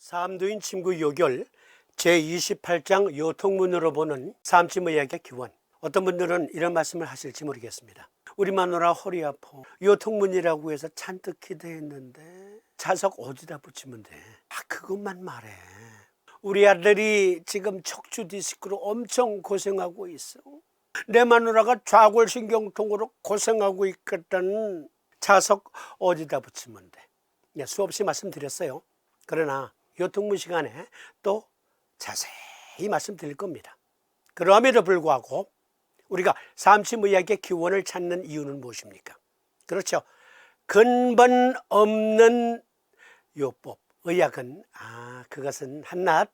삼두인 침구 요결 제28장 요통문으로 보는 삼침의학의 기원. 어떤 분들은 이런 말씀을 하실지 모르겠습니다. 우리 마누라 허리 아파, 요통문이라고 해서 잔뜩 기도했는데 자석 어디다 붙이면 돼? 그것만 말해. 우리 아들이 지금 척추 디스크로 엄청 고생하고 있어. 내 마누라가 좌골신경통으로 고생하고 있거든. 자석 어디다 붙이면 돼? 수없이 말씀드렸어요. 그러나 요통문 시간에 또 자세히 말씀드릴 겁니다. 그럼에도 불구하고 우리가 삼침의학의 기원을 찾는 이유는 무엇입니까? 그렇죠. 근본 없는 요법, 의학은 그것은 한낱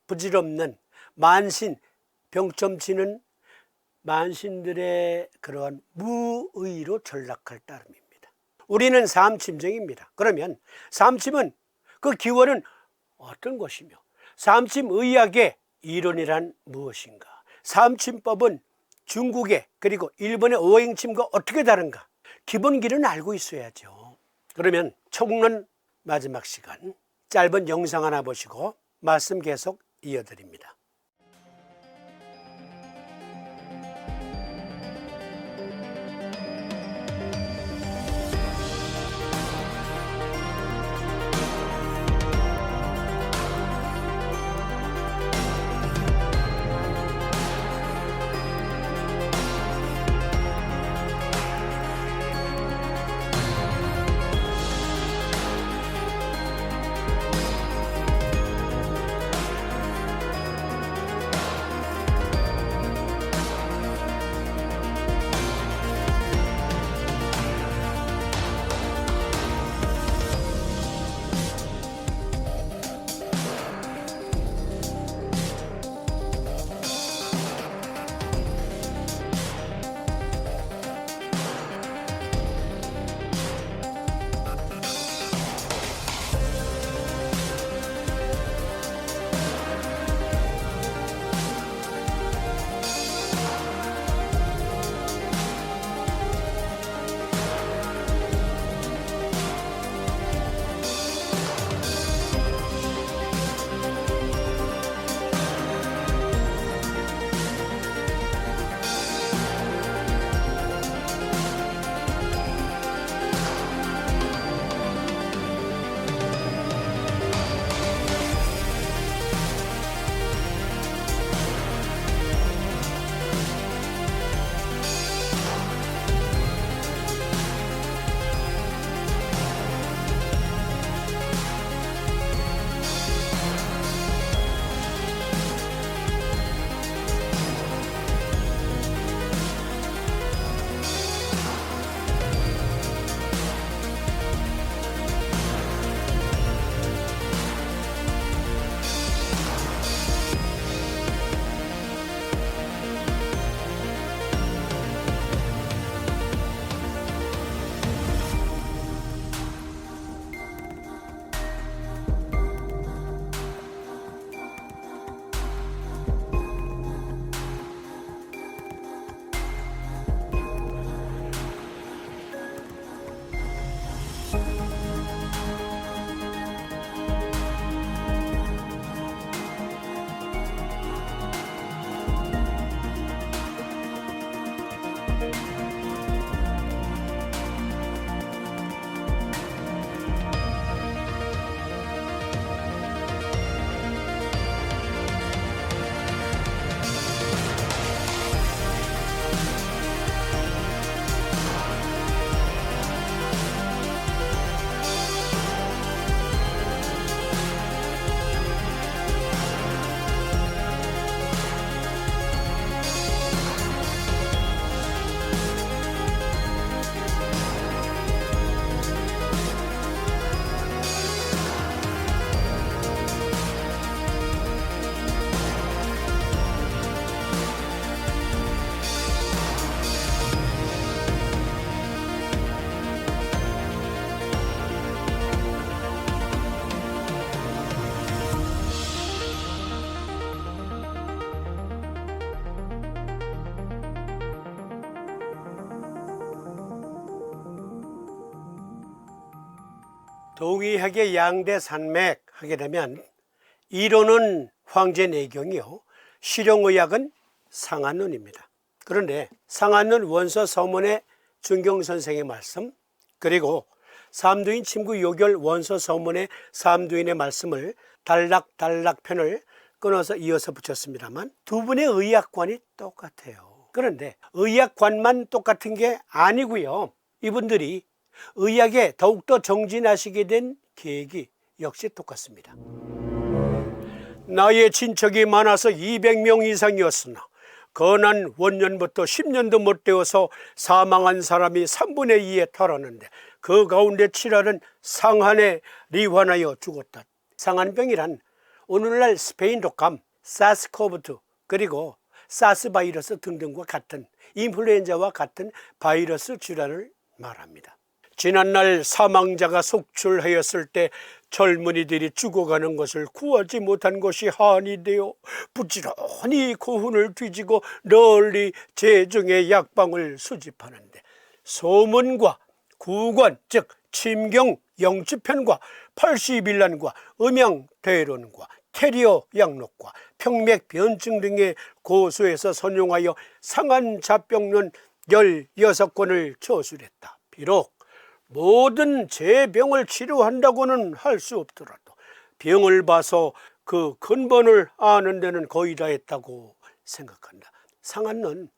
부질없는 만신, 병점 치는 만신들의 그러한 무의로 전락할 따름입니다. 우리는 삼침정입니다. 그러면 삼침은 그 기원은 어떤 것이며 삼침의학의 이론이란 무엇인가? 삼침법은 중국의 그리고 일본의 오행침과 어떻게 다른가? 기본 길은 알고 있어야죠. 그러면 총론 마지막 시간 짧은 영상 하나 보시고 말씀 계속 이어드립니다. 동의학의 양대 산맥 하게 되면 이론은 황제내경이요, 실용의학은 상한론입니다. 그런데 상한론 원서 서문의 준경 선생의 말씀, 그리고 삼두인 침구 요결 원서 서문의 삼두인의 말씀을 단락단락 편을 끊어서 이어서 붙였습니다만 두 분의 의학관이 똑같아요. 그런데 의학관만 똑같은 게 아니고요, 이분들이 의학에 더욱더 정진하시게 된 계기 역시 똑같습니다. 나의 친척이 많아서 200명 이상이었으나 건한 원년부터 10년도 못 되어서 사망한 사람이 3분의 2에 달하는데 그 가운데 7할은 상한에罹환하여 죽었다. 상한병이란 오늘날 스페인 독감, 사스코브2 그리고 사스 바이러스 등등과 같은 인플루엔자와 같은 바이러스 질환을 말합니다. 지난날 사망자가 속출하였을 때 젊은이들이 죽어가는 것을 구하지 못한 것이 한이 되어 부지런히 고훈을 뒤지고 널리 재정의 약방을 수집하는데 소문과 구관 즉 침경 영치편과 80일란과 음양대론과 테리어 양록과 평맥변증 등의 고수에서 선용하여 상한자병론 16권을 저술했다. 비록 모든 재병을 치료한다고는 할 수 없더라도 병을 봐서 그 근본을 아는 데는 거의 다 했다고 생각한다. 상한론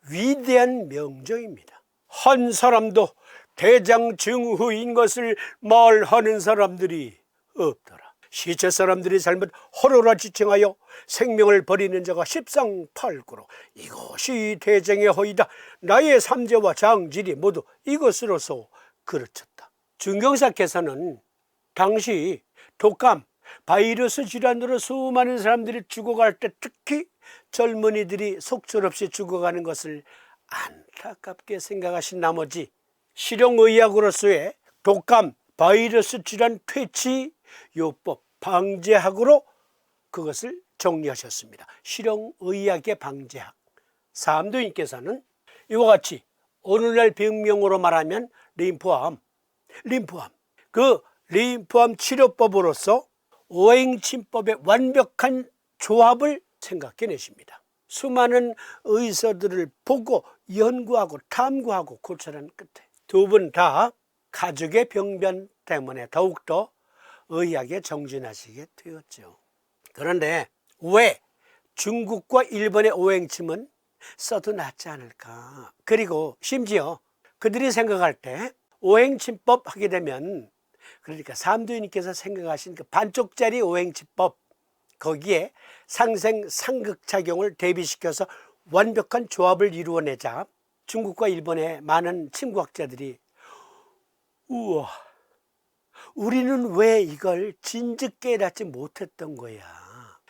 위대한 명정입니다. 한 사람도 대장증후인 것을 말하는 사람들이 없더라. 시체 사람들이 잘못 허로라 지칭하여 생명을 버리는 자가 십상팔구로 이것이 대장의 허이다. 나의 삼재와 장질이 모두 이것으로서 그르쳤다. 준경사께서는 당시 독감, 바이러스 질환으로 수많은 사람들이 죽어갈 때 특히 젊은이들이 속절없이 죽어가는 것을 안타깝게 생각하신 나머지 실용의학으로서의 독감, 바이러스 질환 퇴치 요법 방제학으로 그것을 정리하셨습니다. 실용의학의 방제학. 삼두인께서는 이와 같이 오늘날 병명으로 말하면 림프암, 그 림프암 치료법으로서 오행침법의 완벽한 조합을 생각해내십니다. 수많은 의사들을 보고 연구하고 탐구하고 고찰한 끝에 두 분 다 가족의 병변 때문에 더욱더 의학에 정진하시게 되었죠. 그런데 왜 중국과 일본의 오행침은 써도 낫지 않을까? 그리고 심지어 그들이 생각할 때 오행침법 하게 되면, 그러니까 삼두인님께서 생각하신 그 반쪽짜리 오행침법, 거기에 상생상극작용을 대비시켜서 완벽한 조합을 이루어내자 중국과 일본의 많은 침구학자들이 우와, 우리는 왜 이걸 진즉 깨닫지 못했던 거야.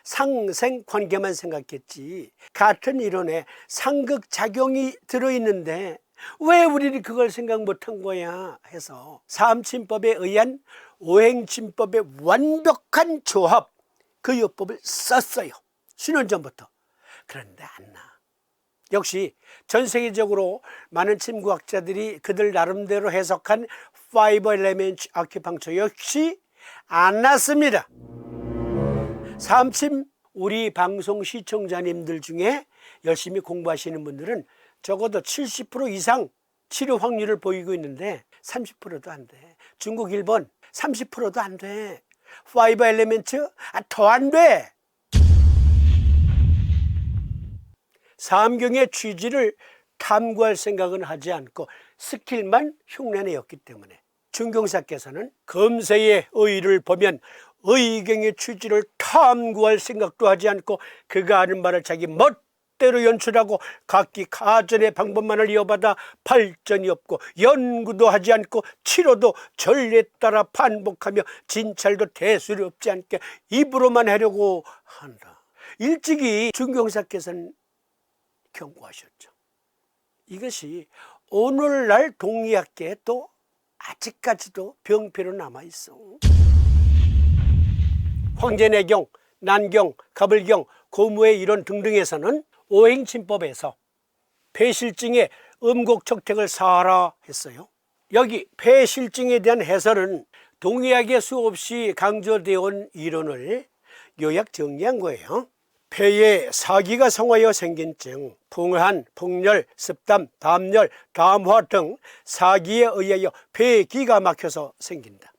상생관계만 생각했지 같은 이론에 상극작용이 들어있는데 왜 우리는 그걸 생각 못한 거야 해서 삼침법에 의한 오행침법의 완벽한 조합, 그 요법을 썼어요. 수년 전부터. 그런데 안 나. 역시 전 세계적으로 많은 침구학자들이 그들 나름대로 해석한 파이브 엘리멘트 아큐펑처 역시 안 났습니다. 삼침 우리 방송 시청자님들 중에 열심히 공부하시는 분들은 적어도 70% 이상 치료 확률을 보이고 있는데 30%도 안 돼. 중국, 일본 30%도 안 돼. 파이브 엘리멘트 더 안 돼. 삼경의 취지를 탐구할 생각은 하지 않고 스킬만 흉내내었기 때문에 준경사께서는 금세의 의의를 보면 의경의 취지를 탐구할 생각도 하지 않고 그가 하는 말을 자기 멋대로 연출하고 각기 가전의 방법만을 이어받아 발전이 없고 연구도 하지 않고 치료도 전례 따라 반복하며 진찰도 대수리 없지 않게 입으로만 하려고 한다. 일찍이 준경사께서는 경고하셨죠. 이것이 오늘날 동의학계에 또 아직까지도 병폐로 남아있어. 황제내경, 난경, 가불경, 고무의 이론 등등에서는 오행침법에서 폐실증의 음곡척택을 사하라 했어요. 여기 폐실증에 대한 해설은 동의학에 수없이 강조되어 온 이론을 요약 정리한 거예요. 폐에 사기가 성하여 생긴 증, 풍한, 풍열, 습담, 담열, 담화 등 사기에 의하여 폐에 기가 막혀서 생긴다.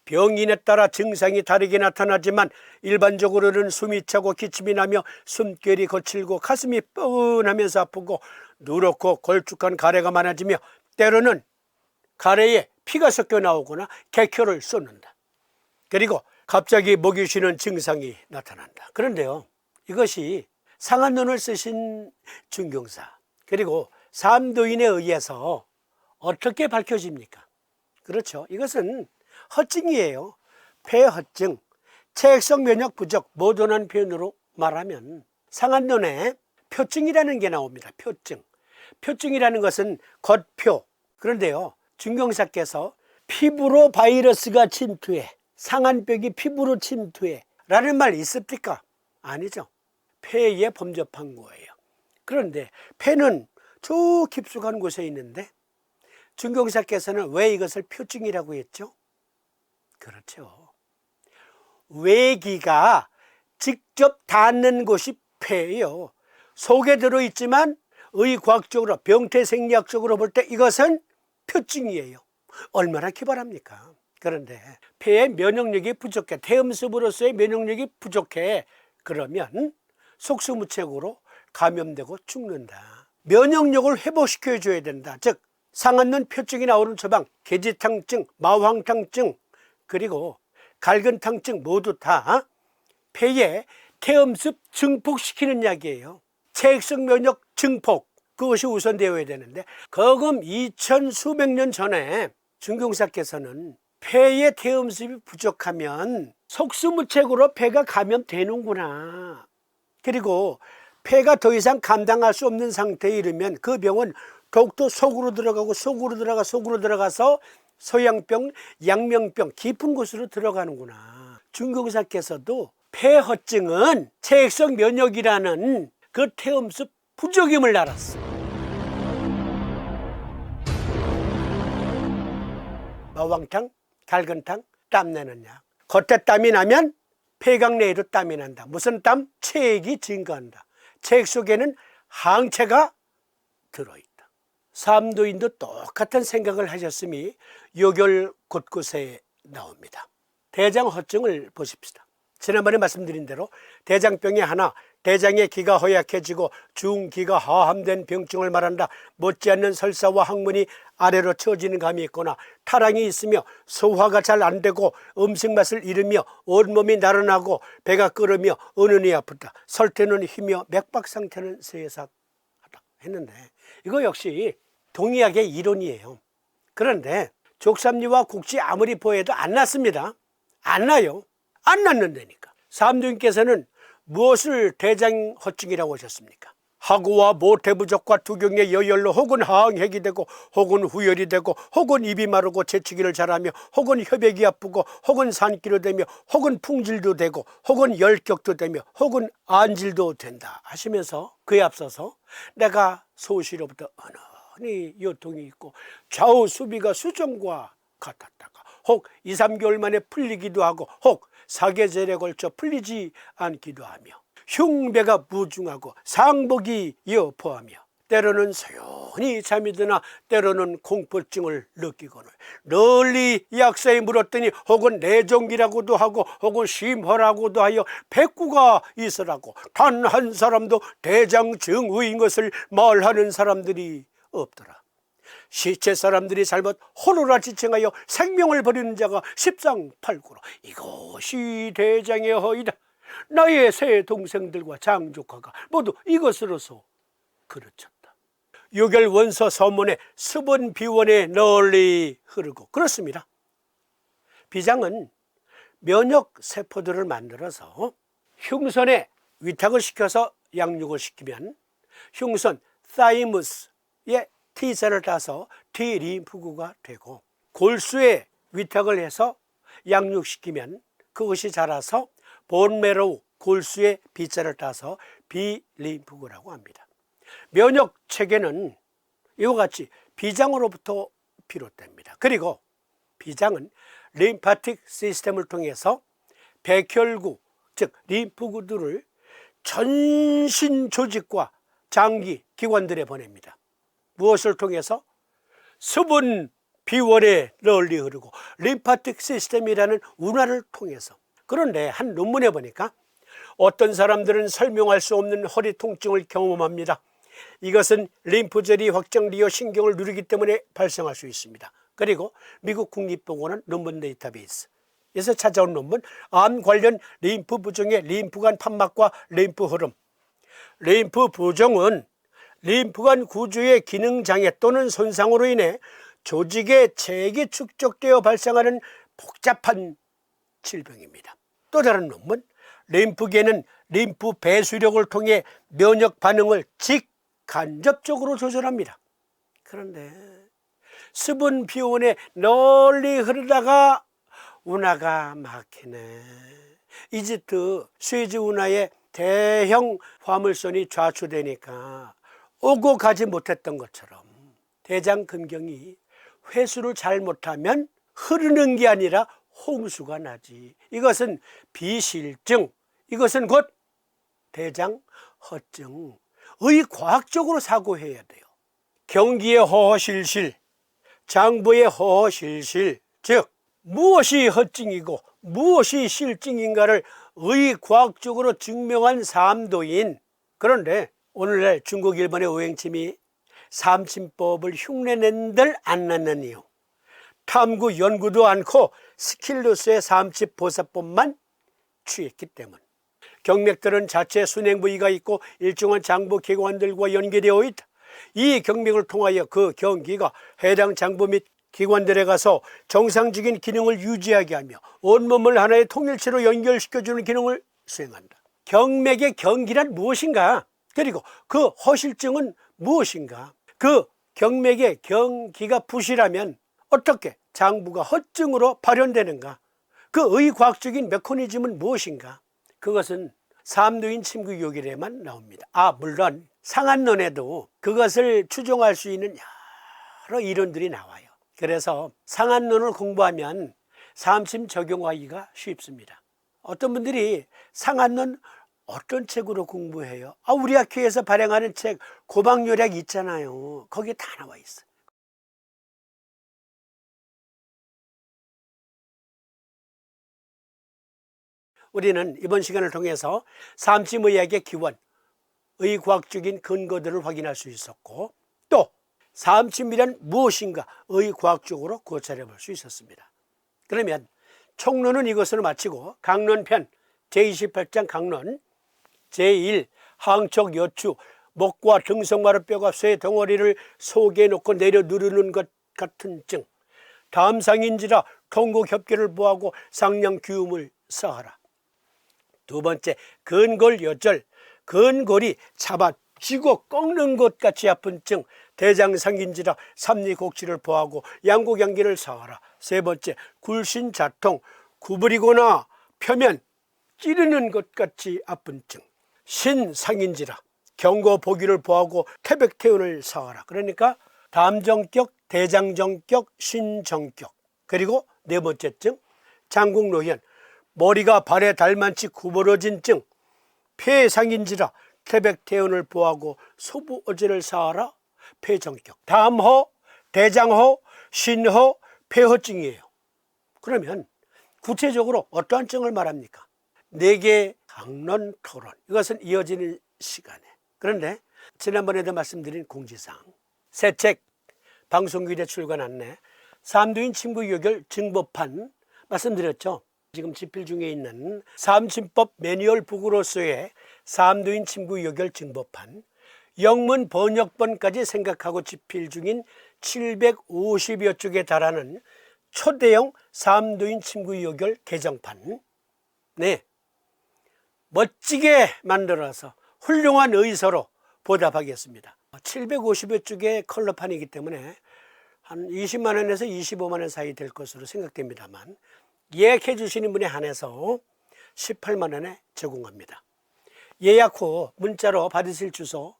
병인에 따라 증상이 다르게 나타나지만 일반적으로는 숨이 차고 기침이 나며 숨결이 거칠고 가슴이 뻐근하면서 아프고 누렇고 걸쭉한 가래가 많아지며 때로는 가래에 피가 섞여 나오거나 객혈을 쏟는다. 그리고 갑자기 목이 쉬는 증상이 나타난다. 그런데요, 이것이 상한 논을 쓰신 준경사 그리고 삼도인에 의해서 어떻게 밝혀집니까? 그렇죠. 이것은 허증이에요. 폐허증, 체액성 면역 부족, 모던한 표현으로 말하면 상한론에 표증이라는 게 나옵니다. 표증. 표증이라는 것은 겉표. 그런데요, 준경사께서 피부로 바이러스가 침투해, 상한벽이 피부로 침투해 라는 말 있습니까? 아니죠. 폐에 범접한 거예요. 그런데 폐는 저 깊숙한 곳에 있는데 준경사께서는 왜 이것을 표증이라고 했죠? 그렇죠. 외기가 직접 닿는 곳이 폐예요. 속에 들어있지만 의과학적으로 병태생리학적으로 볼 때 이것은 표증이에요. 얼마나 기발합니까? 그런데 폐의 면역력이 부족해, 태음습으로서의 면역력이 부족해. 그러면 속수무책으로 감염되고 죽는다. 면역력을 회복시켜줘야 된다. 즉 상한론 표증이 나오는 처방, 계지탕증, 마황탕증, 그리고 갈근탕증 모두 다 폐에 태음습 증폭시키는 약이에요. 체액성 면역 증폭, 그것이 우선되어야 되는데 거금 2000 수백 년 전에 준경사께서는 폐의 태음습이 부족하면 속수무책으로 폐가 감염되는구나. 그리고 폐가 더 이상 감당할 수 없는 상태에 이르면 그 병은 더욱더 속으로 들어가고 속으로 들어가서 소양병, 양명병 깊은 곳으로 들어가는구나. 준경사께서도 폐허증은 체액성 면역이라는 그 태음습 부족임을 알았어. 마왕탕, 갈근탕, 땀내는 약. 겉에 땀이 나면 폐각 내에도 땀이 난다. 무슨 땀? 체액이 증가한다. 체액 속에는 항체가 들어있다. 삼도인도 똑같은 생각을 하셨음이 요결 곳곳에 나옵니다. 대장허증을 보십시다. 지난번에 말씀드린 대로 대장병이 하나, 대장의 기가 허약해지고 중기가 하함된 병증을 말한다. 못지않는 설사와 항문이 아래로 처지는 감이 있거나 타랑이 있으며 소화가 잘 안 되고 음식 맛을 잃으며 온몸이 나른하고 배가 끓으며 은은히 아프다. 설태는 희며 맥박 상태는 세삭하다 했는데 이거 역시 동의학의 이론이에요. 그런데 족삼리와 국지 아무리 보여도 안 낫습니다. 안 나요. 안 낫는다니까. 삼도인께서는 무엇을 대장허증이라고 하셨습니까? 하구와 모태부족과 두경의 여열로 혹은 항핵이 되고 혹은 후열이 되고 혹은 입이 마르고 재치기를 잘하며 혹은 혈액이 아프고 혹은 산기로 되며 혹은 풍질도 되고 혹은 열격도 되며 혹은 안질도 된다 하시면서 그에 앞서서 내가 소시로부터 은은히 요통이 있고 좌우 수비가 수정과 같았다가 혹 2, 3개월 만에 풀리기도 하고 혹 사계절에 걸쳐 풀리지 않기도 하며 흉배가 무중하고 상복이 여포하며 때로는 소연히 잠이 드나 때로는 공포증을 느끼거늘 널리 약사에 물었더니 혹은 내종기라고도 하고 혹은 심화라고도 하여 백구가 있으라고 단 한 사람도 대장증후인 것을 말하는 사람들이 없더라. 시체 사람들이 잘못 호로라 지칭하여 생명을 버리는 자가 십상팔구로 이것이 대장의 허이다. 나의 세 동생들과 장조카가 모두 이것으로서 그르쳤다. 요결 원서 서문에 수분 비원에 널리 흐르고 그렇습니다. 비장은 면역 세포들을 만들어서 흉선에 위탁을 시켜서 양육을 시키면 흉선 사이무스의 T셀을 따서 T림프구가 되고 골수에 위탁을 해서 양육시키면 그것이 자라서 본메로우 골수의 B자를 따서 B림프구라고 합니다. 면역 체계는 이와 같이 비장으로부터 비롯됩니다. 그리고 비장은 림파틱 시스템을 통해서 백혈구, 즉 림프구들을 전신 조직과 장기, 기관들에 보냅니다. 무엇을 통해서? 수분 비원에 널리 흐르고 림파틱 시스템이라는 운하를 통해서. 그런데 한 논문에 보니까 어떤 사람들은 설명할 수 없는 허리 통증을 경험합니다. 이것은 림프절이 확장되어 신경을 누르기 때문에 발생할 수 있습니다. 그리고 미국 국립병원은 논문 데이터베이스에서 찾아온 논문, 암 관련 림프 부종의 림프관 판막과 림프 흐름. 림프 부종은 림프관 구조의 기능 장애 또는 손상으로 인해 조직의 체액이 축적되어 발생하는 복잡한 질병입니다. 또 다른 논문, 림프계는 림프 배수력을 통해 면역 반응을 직간접적으로 조절합니다. 그런데 수분 비원에 널리 흐르다가 운하가 막히네. 이집트 수에즈 운하에 대형 화물선이 좌초되니까 오고 가지 못했던 것처럼 대장금경이 회수를 잘못하면 흐르는 게 아니라 홍수가 나지. 이것은 비실증, 이것은 곧 대장허증. 의과학적으로 사고해야 돼요. 경기의 허허실실, 장부의 허허실실, 즉 무엇이 허증이고 무엇이 실증인가를 의과학적으로 증명한 삼도인. 그런데 오늘날 중국 일본의 오행침이 삼침법을 흉내낸들 안 낳는 이유, 탐구 연구도 않고 스킬로스의 삼침 보사법만 취했기 때문. 경맥들은 자체 순행 부위가 있고 일정한 장부 기관들과 연계되어 있다. 이 경맥을 통하여 그 경기가 해당 장부 및 기관들에 가서 정상적인 기능을 유지하게 하며 온몸을 하나의 통일체로 연결시켜주는 기능을 수행한다. 경맥의 경기란 무엇인가? 그리고 그 허실증은 무엇인가? 그 경맥의 경기가 부실하면 어떻게 장부가 허증으로 발현되는가? 그 의과학적인 메커니즘은 무엇인가? 그것은 삼두인 침구요길에만 나옵니다. 물론 상한론에도 그것을 추정할 수 있는 여러 이론들이 나와요. 그래서 상한론을 공부하면 삼침 적용하기가 쉽습니다. 어떤 분들이 상한론 어떤 책으로 공부해요? 우리 학교에서 발행하는 책 고방요약 있잖아요. 거기에 다 나와 있어요. 우리는 이번 시간을 통해서 삼침의학의 기원, 의과학적인 근거들을 확인할 수 있었고, 또 삼침이란 무엇인가 의과학적으로 고찰해 볼 수 있었습니다. 그러면 총론은 이것으로 마치고 강론편 제28장 강론 제1 항척 여추 목과 등성마루뼈가 쇠 덩어리를 속에 놓고 내려 누르는 것 같은 증, 다음 상인지라 통곡협계를 보하고 상냥귀음을 사하라. 두 번째, 근골여절, 근골이 잡아 쥐고 꺾는 것 같이 아픈 증, 대장상인지라 삼리곡지를 보하고 양곡양기를 사하라. 세 번째, 굴신자통, 구부리거나 펴면 찌르는 것 같이 아픈 증, 신상인지라 경고보기를 보하고 태백태운을 사하라. 그러니까 담정격, 대장정격, 신정격. 그리고 네 번째 증, 장국노현, 머리가 발에 달만치 구부러진 증, 폐상인지라 태백태운을 보하고 소부어제를 사하라. 폐정격. 담허, 대장허, 신허, 폐허증이에요. 그러면 구체적으로 어떠한 증을 말합니까? 4개 강론 토론, 이것은 이어지는 시간에. 그런데 지난번에도 말씀드린 공지사항, 새 책 방송국에 출간 안내, 삼두인 침구요결 증보판 말씀드렸죠. 지금 집필 중에 있는 삼침법 매뉴얼 북으로서의 삼두인 침구요결 증보판, 영문 번역본까지 생각하고 집필 중인 750여 쪽에 달하는 초대형 삼두인 침구요결 개정판, 네, 멋지게 만들어서 훌륭한 의서로 보답하겠습니다. 750여 쪽의 컬러판이기 때문에 한 20만 원에서 25만 원 사이 될 것으로 생각됩니다만, 예약해 주시는 분에 한해서 18만 원에 제공합니다. 예약 후 문자로 받으실 주소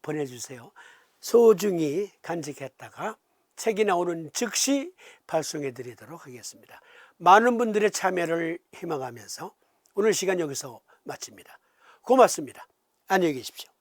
보내주세요. 소중히 간직했다가 책이 나오는 즉시 발송해 드리도록 하겠습니다. 많은 분들의 참여를 희망하면서 오늘 시간 여기서 마칩니다. 고맙습니다. 안녕히 계십시오.